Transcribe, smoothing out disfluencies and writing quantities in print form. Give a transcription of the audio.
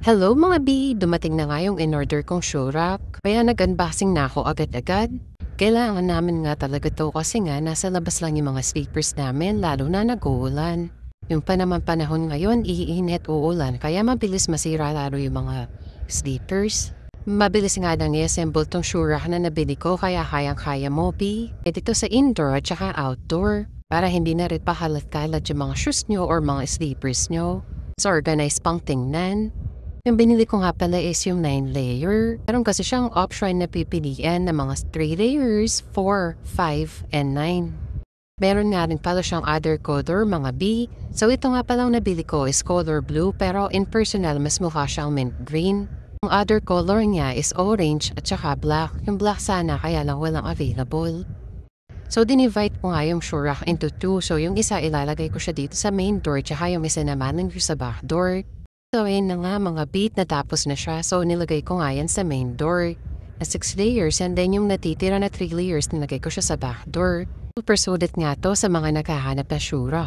Hello mga B! Dumating na nga yung in-order kong shoe rack, kaya nag-unboxing na ako agad-agad. Kailangan namin nga talaga to kasi nga nasa labas lang yung mga sleepers namin lalo na nag-uulan. Yung pa naman panahon ngayon, iinit uulan kaya mabilis masira lalo yung mga sleepers. Mabilis nga lang i-assemble tong shoe rack na nabili ko kaya kayang-kaya mo B. Pwede to sa indoor at saka outdoor para hindi na rin pahalat-kalat yung mga shoes nyo or mga sleepers nyo. So organized pang tingnan. Yung binili ko nga pala is yung 9-layer. Meron kasi siyang option na pipilian ng mga 3 layers, 4, 5, and 9. Meron nga rin pala siyang other color, mga B. So ito nga palang nabili ko is color blue pero in personal mas mukha siyang mint green. Yung other color niya is orange at saka black. Yung black sana kaya lang walang available. So dinivide ko nga yung shoe rack into 2. So yung isa ilalagay ko siya dito sa main door tsaka yung isa naman yung sa back door. So ayun na nga mga beat natapos na siya. So nilagay ko nga yan sa main door na 6 layers and then yung natitira na 3 layers nilagay ko siya sa back door. Super sulit nga to sa mga naghahanap na shoe rack.